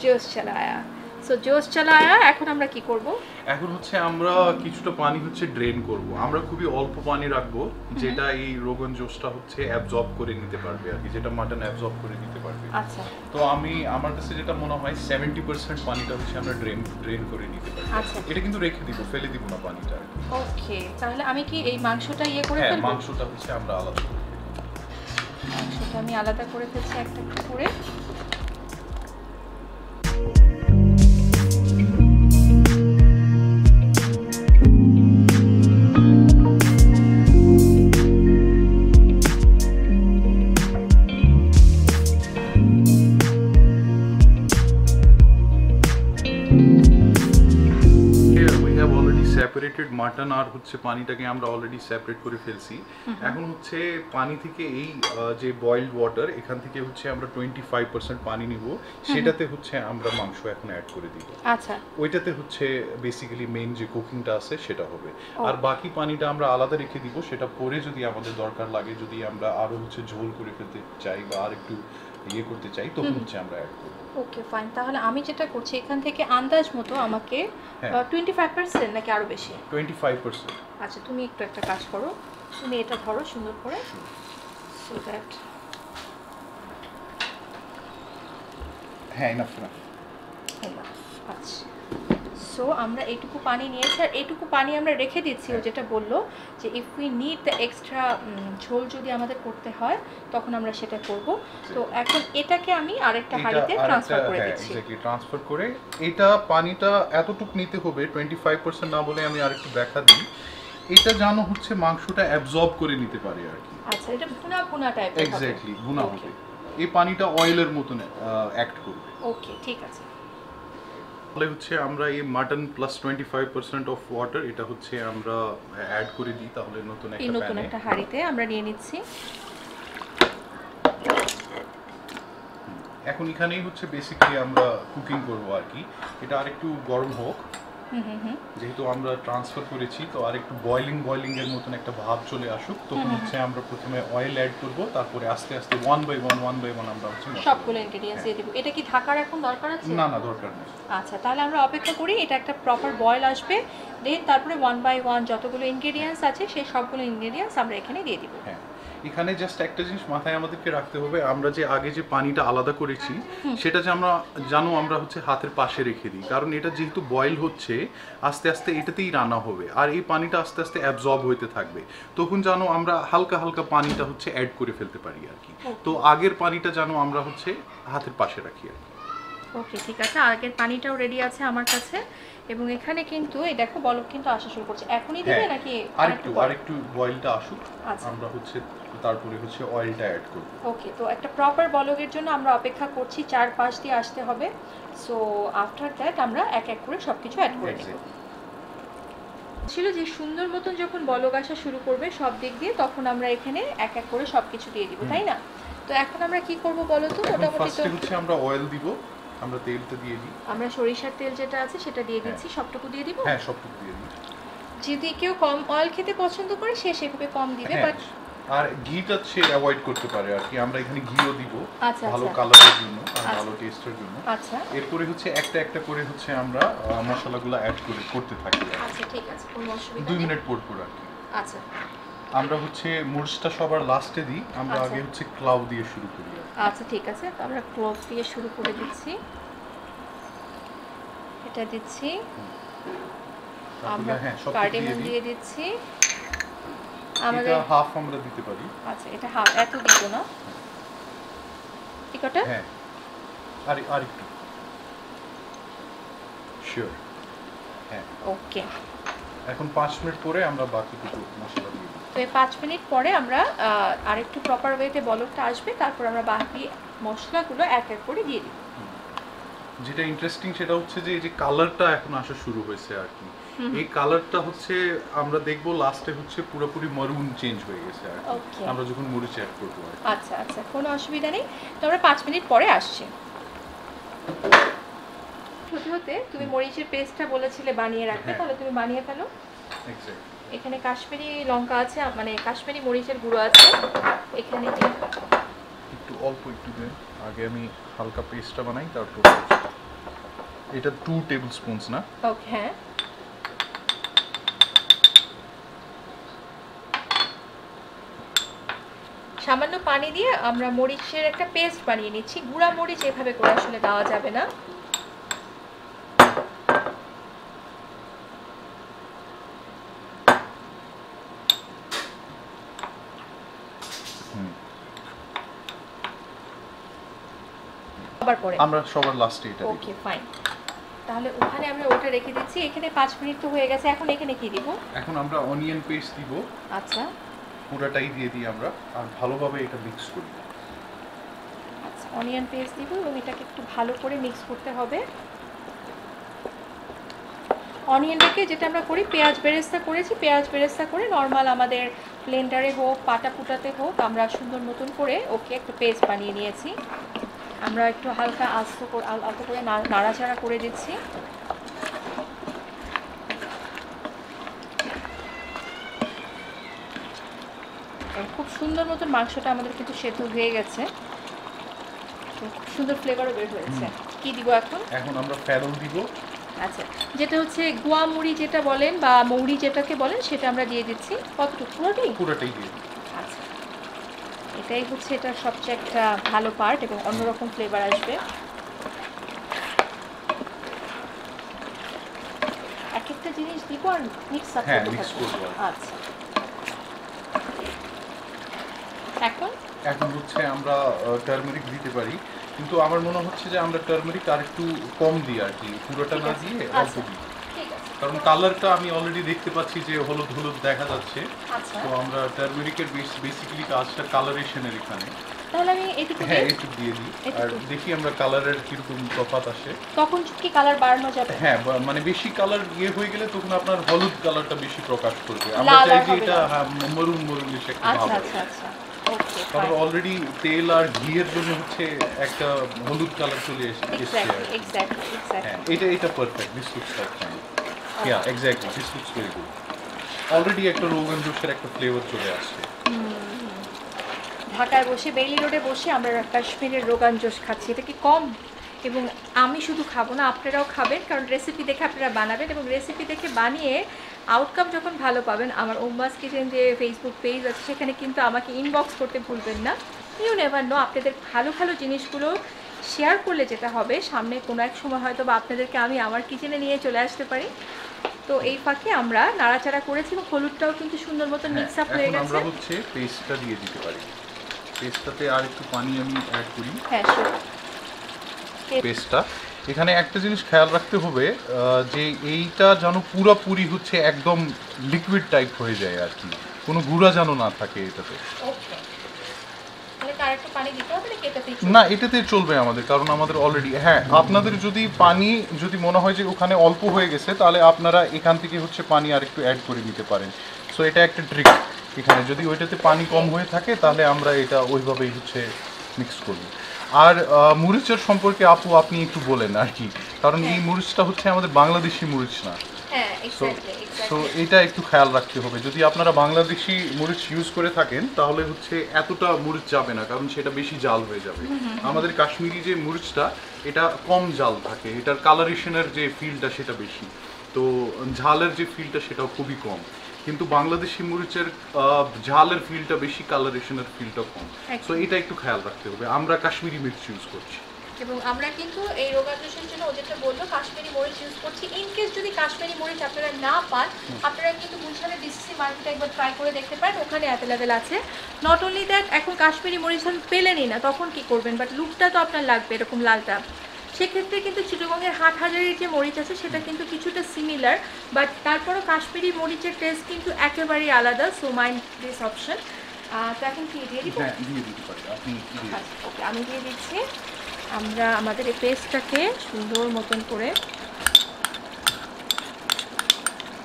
জোশ চলে আয়া। সো জোশ চালায়া, এখন আমরা কি করব? এখন হচ্ছে আমরা কিছুটা পানি হচ্ছে ড্রেন করব। আমরা খুবই অল্প পানি রাখবো, যেটা এই রোগন জোশটা হচ্ছে অ্যাবজর্ব করে নিতে পারবে আর কি, যেটা মাটন অ্যাবজর্ব করে নিতে পারবে। আচ্ছা। তো আমার কাছে যেটা মনে হয় 70% পানিটা হচ্ছে আমরা ড্রেন করে নিতে পারি। আচ্ছা। এটা কিন্তু রেখে দিব, ফেলে দিব না পানিটা। ওকে, তাহলে আমি কি এই মাংসটা করে ফেলবো? হ্যাঁ, মাংসটা হচ্ছে আমরা আলাদা করে ফেলবো। মাংসটা আমি আলাদা করে ফেলছি একটা করে। সেপারেটেড মাটন আর হচ্ছে পানিটাকে আমরা অলরেডি সেপারেট করে ফেলছি। এখন হচ্ছে পানি থেকে এই যে বয়েলড ওয়াটার, এখান থেকে হচ্ছে আমরা 25% পানি নিব, সেটাতে হচ্ছে আমরা মাংস এখন অ্যাড করে দিব। আচ্ছা, ওইটাতে হচ্ছে বেসিক্যালি মেইন যে কুকিংটা আছে সেটা হবে। আর বাকি পানিটা আমরা আলাদা রেখে দিব, সেটা পরে যদি আমাদের দরকার লাগে, যদি আমরা আরো হচ্ছে ঝোল করে ফেলতে চাই বা আর একটু ইয়ে করতে চাই তখন হচ্ছে আমরা অ্যাড করব। ওকে ফাইন, তাহলে আমি যেটা করছি এখান থেকে আন্দাজ মতো আমাকে হ্যাঁ। 25% নাকি আরও বেশি? 25%। আচ্ছা তুমি একটু একটা কাজ করো, তুমি এটা ধরো সুন্দর করে, সো দ্যাট হ্যাঁ ইনাফ ইনাফ। আচ্ছা সো আমরা এইটুকু পানি নিয়েছি, আর এইটুকু পানি আমরা রেখে দিচ্ছি। ও যেটা বললো যে if we need the extra ঝোল যদি আমাদের করতে হয় তখন আমরা সেটা করব। তো এখন এটাকে আমি আরেকটা হাঁড়িতে ট্রান্সফার করে দিচ্ছি। এক্স্যাক্টলি, ট্রান্সফার করে এটা পানিটা এতটুকু নিতে হবে, 25% না বলে আমি আরেকটু দেখা দিই। এটা জানো হচ্ছে মাংসটা অ্যাবজর্ব করে নিতে পারে আর কি। আচ্ছা এটা ভুনা ভুনা টাইপের হবে। এক্স্যাক্টলি ভুনা হবে। এই পানিটা অয়েলের মতন অ্যাক্ট করবে। ওকে ঠিক আছে। তাহলে হচ্ছে আমরা এই মাটন প্লাস 25% অফ ওয়াটার এটা হচ্ছে আমরা অ্যাড করে দিই। তাহলে এই নতুন একটা হাঁড়িতে আমরা নিয়ে নিচ্ছি। এখন এখানেই হচ্ছে বেসিক্যালি আমরা কুকিং করব আর কি। এটা আরেকটু গরম হোক, যেহেতু আমরা ট্রান্সফার করেছি, তো আরেকটু বয়লিং এর মতন একটা ভাব চলে আসুক। তখন হচ্ছে আমরা প্রথমে অয়েল অ্যাড করব, তারপরে আস্তে আস্তে ওয়ান বাই ওয়ান আমরা হচ্ছে সবগুলো ইনগ্রেডিয়েন্টস দিয়ে দেব। এটা কি ঢাকার এখন দরকার আছে? না না, দরকার নেই। আচ্ছা তাহলে আমরা অপেক্ষা করি এটা একটা প্রপার বয়েল আসবে, দেন তারপরে ওয়ান বাই ওয়ান যতগুলো ইনগ্রেডিয়েন্টস আছে সেই সবগুলো ইনগ্রেডিয়েন্টস আমরা এখানে দিয়ে দিব। হ্যাঁ, এখানে জাস্ট একটা জিনিস মাথায় আমাদেরকে রাখতে হবে, আমরা যে আগে যে পানিটা আলাদা করেছি সেটা যে আমরা জানো আমরা হচ্ছে হাতের পাশে রেখে দিই, কারণ এটা যেহেতু বয়েল হচ্ছে আস্তে আস্তে এটাতেই রান্না হবে, আর এই পানিটা আস্তে আস্তে অ্যাবজর্ব হইতে থাকবে। তখন জানো আমরা হালকা হালকা পানিটা হচ্ছে অ্যাড করে ফেলতে পারি আর কি। তো আগের পানিটা জানো আমরা হচ্ছে হাতের পাশে রাখি আর কি। ওকে ঠিক আছে, আগের পানিটাও রেডি আছে আমার কাছে, এবং এখানে কিন্তু এই দেখো বলক কিন্তু আসা শুরু করছে। এখনই দিবে নাকি আরেকটু বয়েলটা আসুক, আমরা হচ্ছে তারপরে হচ্ছে অয়েলটা অ্যাড করব। ওকে, তো একটা প্রপার বলকের জন্য আমরা অপেক্ষা করছি, 4-5 দিয়ে আসতে হবে। সো আফটার দ্যাট আমরা এক এক করে সবকিছু অ্যাড করে নেব। ছিল যে সুন্দর মতন যখন বলক আসা শুরু করবে সব দিক দিয়ে, তখন আমরা এখানে এক এক করে সবকিছু দিয়ে দিব, তাই না? তো এখন আমরা কি করব বলো তো? মোটামুটি তো হচ্ছে আমরা অয়েল দিব, আমরা তেলটা দিয়ে দিই। আমরা সরিষার তেল যেটা আছে সেটা দিয়ে দিচ্ছি। সবটুকু দিয়ে দিব? হ্যাঁ সবটুকু দিয়ে দিই। যদি কেউ কম অয়েল খেতে পছন্দ করে সে সেভাবে কম দিবে, বাট আর ঘিটা সে অ্যাভয়েড করতে পারে আর কি। আমরা এখানে ঘিও দিব ভালো আচ্ছা কালারের জন্য আর ভালো টেস্টের জন্য। আচ্ছা এরপরে হচ্ছে একটা একটা করে হচ্ছে আমরা মশলাগুলো অ্যাড করতে থাকি। আচ্ছা ঠিক আছে, কোনো অসুবিধা 2 নেই। মিনিট পর পর আর কি। আচ্ছা আমরা হচ্ছে মরিচটা সবার লাস্টে দিই, আমরা আগে হচ্ছে ক্লাউ দিয়ে শুরু করি। আচ্ছা ঠিক আছে, তো আমরা ক্লোভ দিয়ে শুরু করে দিচ্ছি। এটা দিচ্ছি, আমরা কার্ডামম দিয়ে দিচ্ছি। আমাদের হাফ আমরা দিতে পারি। আচ্ছা এটা হাফ, এত দিব না, ঠিকটা? হ্যাঁ আর একটু শিওর। হ্যাঁ ওকে, এখন 5 মিনিট পরে আমরা বাকিটুকু মশলা দিয়ে দিই। তো এই 5 মিনিট পরে আমরা আরেকটু প্রপার ওয়েতে বলকটা আসবে, তারপর আমরা বাকি মশলাগুলো এক এক করে দিয়ে দিব। যেটা ইন্টারেস্টিং সেটা হচ্ছে যে এই যে কালারটা এখন আসা শুরু হয়েছে আর কি। এই কালারটা হচ্ছে আমরা দেখবো লাস্টে হচ্ছে পুরোপুরি মারুন চেঞ্জ হয়ে গেছে আর কি, আমরা যখন মরিচ অ্যাড করবো। আচ্ছা আচ্ছা, কোনো অসুবিধা নেই। তো আমরা 5 মিনিট পরে আসছি। হতে হতে তুমি মরিচের পেস্টটা বলেছিলে বানিয়ে রাখতে, তাহলে তুমি বানিয়ে ফেলো। এখানে কাশ্মীরি লঙ্কা আছে, মানে কাশ্মীরি মরিচের গুঁড়ো আছে এখানে। একটু অল্প একটু দেন, আগে আমি হালকা পেস্টটা বানাই তারপর। এটা 2 টেবিল স্পুনস না? ওকে হ্যাঁ। সামান্য পানি দিয়ে আমরা মরিচের একটা পেস্ট বানিয়ে নিচ্ছি। গুঁড়া মরিচ এভাবে করে আসলে দেওয়া যাবে না। আমরা সবার লাস্টে এটা দিই। ওকে ফাইন, তাহলে ওখানে আমরা ওটা রেখে দিচ্ছি। এখানে 5 মিনিট তো হয়ে গেছে, এখন এখানে কি দিব? এখন আমরা অনিয়ন পেস্ট দিব। আচ্ছা পুরোটাই দিয়ে দিই আমরা, আর ভালোভাবে এটা মিক্স করি। আচ্ছা অনিয়ন পেস্ট দিব এবং এটাকে একটু ভালো করে মিক্স করতে হবে। অনিয়নটাকে যেটা আমরা করি পেঁয়াজ বেরেস্তা করেছি, পেঁয়াজ বেরেস্তা করে নর্মাল আমাদের ব্লেন্ডারে হোক পাটা পুটাতে হোক আমরা সুন্দর মতন করে ওকে একটু পেস্ট বানিয়ে নিয়েছি। আমরা একটু হালকা আস্ত করে নাড়াচাড়া করে দিচ্ছি। খুব সুন্দর মতন মাংসটা আমাদের কিন্তু সেদ্ধ হয়ে গেছে। খুব সুন্দর ফ্লেভারও বের হয়েছে। কি দিব এখন? এখন আমরা ফেরল দিব। আচ্ছা, যেটা হচ্ছে গুয়া মুড়ি যেটা বলেন বা মৌরি যেটাকে বলেন সেটা আমরা দিয়ে দিচ্ছি। কতটুকু? পুরোটাই দিয়ে দিই। আচ্ছা, এটাই হচ্ছে এটার সবচেয়ে একটা ভালো পার্ট এবং অন্যরকম ফ্লেভার আসবে। এক একটা জিনিস দিব আর মিক্স আপ হ্যাঁ, করতে মিক্স থাকবো। করবো। আচ্ছা, এখন হচ্ছে আমরা টার্মেরিক দিতে পারি, কিন্তু আমার মনে হচ্ছে যে আমরা টার্মেরিক আর একটু কম দিই আর কি, পুরোটা না দিয়ে অল্প দিই। ঠিক আছে, কারণ কালারটা আমি অলরেডি দেখতে পাচ্ছি যে হলুদ হলুদ দেখা যাচ্ছে। আচ্ছা, তো আমরা টার্মেরিকের বেসিক্যালি কাজটা কালারেশনের এখানে। তাহলে আমি এটুকু হ্যাঁ, দিই। একটু দিয়ে দিই আর এটুকু। দেখি আমরা কালারের কিরকম তফাৎ আসে। তখন কি কালার বাড়ানো যাবে? হ্যাঁ, মানে বেশি কালার হয়ে গেলে তখন আপনার হলুদ কালারটা বেশি প্রকাশ করবে। আমরা লাল চাই আর যে হবে এটা না। মরুন মরুন এসে একটা আচ্ছা ভাব আচ্ছা আসে। আচ্ছা, ওকে, কারণ অলরেডি তেল আর ঘিয়ের জন্য হচ্ছে একটা হলুদ কালার চলে এসেছে। এক্স্যাক্টলি এক্স্যাক্টলি হ্যাঁ, এক্স্যাক্টলি। এটা perfect. This looks like fine. Yeah, exactly, this looks very good. Already একটা রোগান জোশের একটা ফ্লেভার চলে আসছে। ঢাকায় বসে বেইলি রোডে বসে আমরা কাশ্মীরের রোগান জোশ খাচ্ছি, এটা কি কম? এবং আমি শুধু খাবো না, আপনারাও খাবেন, কারণ রেসিপি দেখে আপনারা বানাবেন এবং রেসিপি দেখে বানিয়ে আউটকাম যখন ভালো পাবেন, আমার উম্মাস কিচেন যে ফেসবুক পেজ আছে সেখানে কিন্তু আমাকে ইনবক্স করতে ভুলবেন না। ইউ নেভার নো, আপনাদের ভালো ভালো জিনিসগুলো শেয়ার করলে যেটা হবে, সামনে কোনো এক সময় হয়তো বা আপনাদেরকে আমি আমার কিচেনে নিয়ে চলে আসতে পারি। তো এই ফাঁকে আমরা নাড়াচাড়া করেছি এবং হলুদটাও কিন্তু সুন্দর মতো মিক্স আপ হয়ে এখন গেছে। আমরা হচ্ছে পেস্টটা দিয়ে দিতে পারি। পেস্টটাতে আর একটু পানি আমি অ্যাড করি। হ্যাঁ, পেস্টটা এখানে একটা জিনিস খেয়াল রাখতে হবে, যে এইটা যেন পুরোপুরি হচ্ছে একদম লিকুইড টাইপ হয়ে যায় আর কি, কোনো গুঁড়া যেন না থাকে এটাতে। ওকে, তাহলে তার একটু পানি দিতে হবে নাকি এটাতেই? না, এটাতে চলবে আমাদের, কারণ আমাদের অলরেডি, হ্যাঁ, আপনাদের যদি পানি যদি মনে হয় যে ওখানে অল্প হয়ে গেছে তাহলে আপনারা এখান থেকে হচ্ছে পানি আর একটু অ্যাড করে নিতে পারেন। সো এটা একটা ট্রিক। এখানে যদি ওইটাতে পানি কম হয়ে থাকে তাহলে আমরা এটা ওইভাবেই হচ্ছে মিক্স করব। আর মরিচের সম্পর্কে আপু আপনি একটু বলেন আর কি, কারণ এই মরিচটা হচ্ছে আমাদের বাংলাদেশি মরিচ না। হ্যাঁ, সো এক্স্যাক্টলি। এটা একটু খেয়াল রাখতে হবে। যদি আপনারা বাংলাদেশি মরিচ ইউজ করে থাকেন তাহলে হচ্ছে এতটা মরিচ যাবে না, কারণ সেটা বেশি জাল হয়ে যাবে। আমাদের কাশ্মীরি যে মরিচটা এটা কম জাল থাকে, এটার কালারেশনের যে ফিলটা সেটা বেশি, তো ঝালের যে ফিলটা সেটাও খুবই কম। কিন্তু বাংলাদেশি মরিচের ঝালের ফিলটা বেশি, কালারেশনের ফিলটা কম। সো এটা একটু খেয়াল রাখতে হবে। আমরা কাশ্মীরি মির্চ ইউজ করছি এবং আমরা কিন্তু এই রোগান জোশের জন্য ও যেটা বললো কাশ্মীরি মরিচ ইউজ করছি। ইনকেস যদি কাশ্মীরি মরিচ আপনারা না পান, আপনারা কিন্তু গুলশানের ডিসিসি মার্কেটে একবার ট্রাই করে দেখতে পারেন, ওখানে অ্যাভেলেবেল আছে। নট অনলি দ্যাট, এখন কাশ্মীরি মরিচ আমি পেলেনই না, তখন কি করবেন? বাট লুকটা তো আপনার লাগবে এরকম লালটা। সেক্ষেত্রে কিন্তু চিটাগংয়ের হাটহাজারির যে মরিচ আছে সেটা কিন্তু কিছুটা সিমিলার, বাট তারপরও কাশ্মীরি মরিচের টেস্ট কিন্তু একেবারেই আলাদা। So mind this option. তো এখন কি দিয়ে দিব? হ্যাঁ, দিয়ে দিতে পারি আপনি। ওকে, আমি দিয়ে দিচ্ছি। আমরা আমাদের এই পেস্টটাকে সুন্দর মতন করে,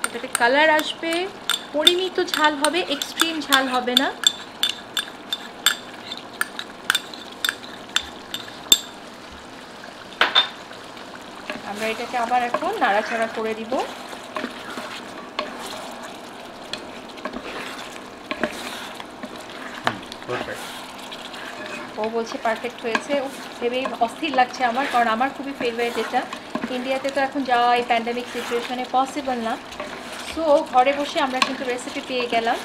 এটাতে কালার আসবে, পরিমিত ঝাল হবে, এক্সট্রিম ঝাল হবে না। আমরা এটাকে আবার এখন নাড়াচাড়া করে দিব। ও বলছে পারফেক্ট হয়েছে। ভেবেই অস্থির লাগছে আমার, কারণ আমার খুবই ফেভারিট এটা। ইন্ডিয়াতে তো এখন যাওয়া এই প্যান্ডামিক সিচুয়েশনে পসিবল না। সো ঘরে বসে আমরা কিন্তু রেসিপি পেয়ে গেলাম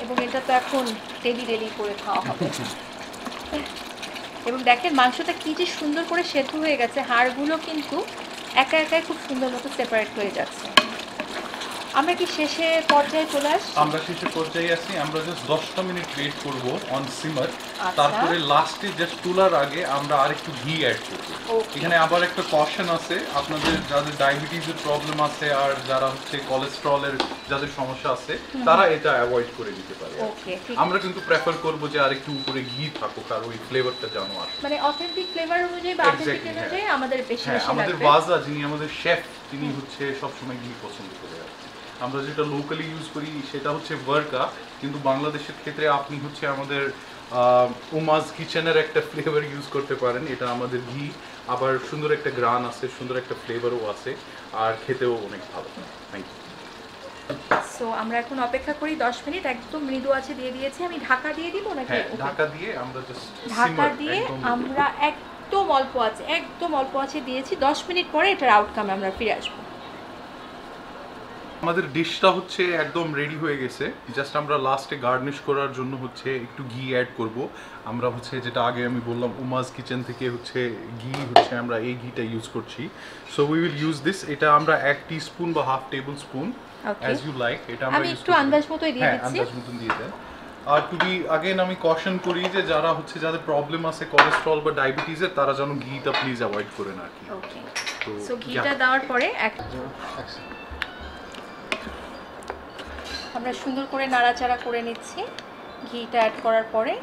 এবং এটা তো এখন ডেলি করে খাওয়া হবে। এবং দেখেন মাংসটা কী যে সুন্দর করে সেদ্ধ হয়ে গেছে, হাড়গুলো কিন্তু একা একাই খুব সুন্দর মতো সেপারেট হয়ে যাচ্ছে। আমরা কি শেষে পর্যায়ে চলে আসছি? আমরা শেষে পর্যায়ে আছি। আমরা জাস্ট 10টা মিনিট ওয়েট করব অন সিমার। আচ্ছা। তারপরে লাস্টে জাস্ট তোলার আগে আমরা আরেকটু ঘি অ্যাড করব। এখানে আবার একটা কশন আছে, আপনাদের যাদের ডায়াবেটিসের প্রবলেম আছে আর যারা হচ্ছে কোলেস্টেরলের যাদের সমস্যা আছে তারা এটা অ্যাভয়েড করে দিতে পারে। ওকে, আমরা কিন্তু প্রেফার করব যে আরেকটু উপরে ঘি থাকুক আর ওই ফ্লেভারটা যেন আসে, মানে অথেন্টিক ফ্লেভার অনুযায়ী বা অথেন্টিক অনুযায়ী আমাদের বেশি বেশি আমাদের লাগবে। বাজা যিনি আমাদের শেফ তিনি হচ্ছে সবসময় ঘি পছন্দ করে। আমরা যেটা লোকালি ইউজ করি সেটা হচ্ছে ভার্কা, কিন্তু বাংলাদেশের ক্ষেত্রে আপনি হচ্ছে আমাদের উমাস কিচেনের একটা ফ্লেভার ইউজ করতে পারেন। এটা আমাদের ঘি, আবার সুন্দর একটা গ্রান আছে, সুন্দর একটা ফ্লেভারও আছে আর খেতেও অনেক ভালো। Thank you. সো আমরা এখন অপেক্ষা করি 10 মিনিট, একদম মৃদু আছে দিয়ে দিয়েছি। আমি ঢাকা দিয়ে দিব নাকি? হ্যাঁ, ঢাকা দিয়ে আমরা জাস্ট ঢাকা দিয়ে আমরা একদম অল্প আছে দিয়েছি। 10 মিনিট পরে এটার আউটকামে আমরা ফিরে আসবো। আমাদের ডিশটা হচ্ছে একদম রেডি হয়ে গেছে। জাস্ট আমরা লাস্টে গার্নিশ করার জন্য হচ্ছে একটু ঘি অ্যাড করব। আমরা হচ্ছে যেটা আগে আমি বললাম উমাজ কিচেন থেকে হচ্ছে ঘি হচ্ছে আমরা এই ঘিটা ইউজ করছি। So we will use this. এটা আমরা 1 টিস্পুন বা half tablespoon as you like এটা আমরা আমি একটু আন্দাজ মতোই দিয়ে দিচ্ছি। আন্দাজ মতন দিয়ে দেন। আর টু বি আগেন আমি কশন করি যে যারা হচ্ছে যাদের প্রবলেম আছে কোলেস্টেরল বা ডায়াবেটিসের, তারা যেন ঘিটা প্লিজ অ্যাভয়েড করেন আর কি। ওকে, সো ঘিটা দেওয়ার পরে আমরা সুন্দর করে নাড়াচাড়া করে নিচ্ছি ঘিটা অ্যাড করার পরে।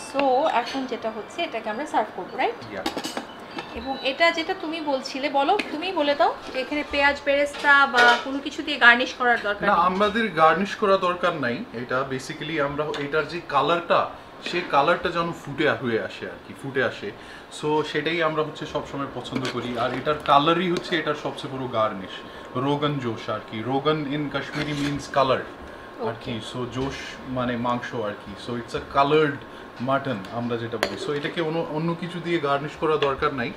সো এখন যেটা হচ্ছে এটাকে আমরা সার্ভ করবো, রাইট? এবং এটা যেটা তুমি বলছিলে, বলো, তুমি বলে দাও যে এখানে পেঁয়াজ বেরেস্তা বা কোনো কিছু দিয়ে গার্নিশ করার দরকার না, নেই। আমাদের গার্নিশ করা দরকার নাই। এটা বেসিক্যালি আমরা এটার যে কালারটা, সেই কালারটা যেন ফুটে আসে। সো সেটাই আমরা হচ্ছে সবসময় পছন্দ করি। আর এটার কালারই হচ্ছে এটার সবচেয়ে বড় গার্নিশ। রোগান জোশ আর কি। Rogan in Kashmiri means colour আর কি। সো জোশ মানে মাংস আর কি। So it's a coloured mutton আমরা যেটা বলি। সো এটাকে অন্য কিছু দিয়ে গার্নিশ করা দরকার নাই।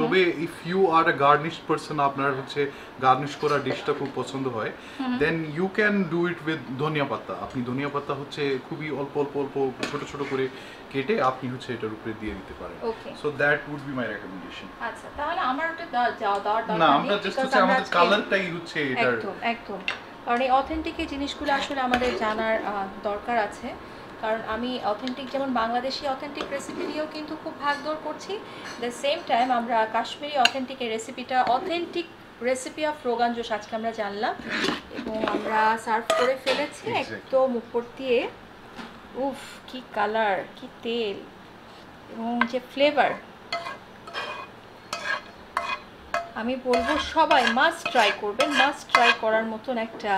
তবে if you are a garnish person, আপনার হচ্ছে গার্নিশ করা ডিশটা খুব পছন্দ হয়, then you can do it with dhonia pata. আপনি ধনিয়া পাতা হচ্ছে খুবই অল্প ছোট ছোট করে কেটে আপনি হচ্ছে এটার উপরে দিয়ে দিতে পারেন। So that would be my recommendation. আচ্ছা, তাহলে আমার ওটা দেওয়ার দরকার না, আমরা জাস্ট হচ্ছে আমাদের কালারটাই হচ্ছে এটার একদম কারণ এই অথেন্টিক এই জিনিসগুলো আসলে আমাদের জানার দরকার আছে। কারণ আমি অথেন্টিক, যেমন বাংলাদেশি অথেন্টিক রেসিপি নিয়েও কিন্তু খুব ভাগদৌড় করছি, দ্য সেম টাইম আমরা কাশ্মীরি অথেন্টিক এই রেসিপিটা, authentic recipe of rogan josh আজকে আমরা জানলাম এবং আমরা সার্ভ করে ফেলেছি একদম উপর দিয়ে। উফ, কি কালার, কি তেল এবং যে ফ্লেভার! আমি বলবো সবাই মাস্ট ট্রাই করবেন, মাস্ট ট্রাই করার মতন একটা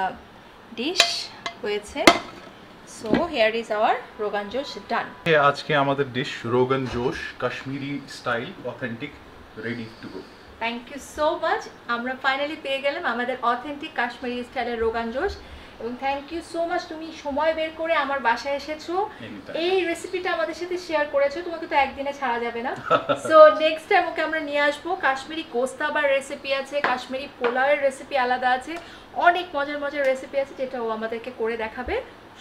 ডিশ হয়েছে। So here is our rogan josh done. আজকে আমাদের dish rogan josh Kashmiri style authentic ready to go. Thank you so much. আমরা ফাইনালি পেয়ে গেলাম আমাদের অথেন্টিক কাশ্মীরি স্টাইলের রোগান জোশ। এবং থ্যাংক ইউ সো মাচ, তুমি সময় বের করে আমার বাসায় এসেছো, এই রেসিপিটা আমাদের সাথে শেয়ার করেছো। তোমাকে তো একদিনে ছাড়া যাবে না। সো নেক্সট টাইম ওকে আমরা নিয়ে আসবো। কাশ্মীরি গোস্তাবার রেসিপি আছে, কাশ্মীরি পোলাওয়ের রেসিপি আলাদা আছে, অনেক মজার রেসিপি আছে যেটা ও আমাদেরকে করে দেখাবে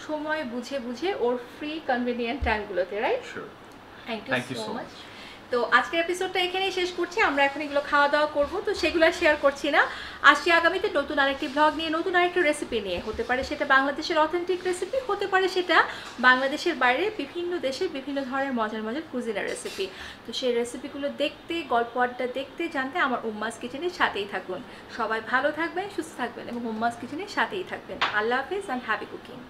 সময় বুঝে ওর ফ্রি কনভিনিয়েন্ট টাইমগুলোতে, right? Thank you so much. তো আজকের এপিসোডটা এখানেই শেষ করছি। আমরা এখন এগুলো খাওয়া দাওয়া করবো, তো সেগুলো শেয়ার করছি না। আসছি আগামীতে নতুন আরেকটি ব্লগ নিয়ে, নতুন আরেকটি রেসিপি নিয়ে। হতে পারে সেটা বাংলাদেশের অথেন্টিক রেসিপি, হতে পারে সেটা বাংলাদেশের বাইরে বিভিন্ন দেশের বিভিন্ন ধরনের মজার কুজিনের রেসিপি। তো সেই রেসিপিগুলো দেখতে, গল্প আড্ডা দেখতে, জানতে আমার উম্মাস কিচেনের সাথেই থাকুন। সবাই ভালো থাকবেন, সুস্থ থাকবেন এবং উম্মাস কিচেনের সাথেই থাকবেন। আল্লাহ হাফেজ অ্যান্ড হ্যাপি কুকিং।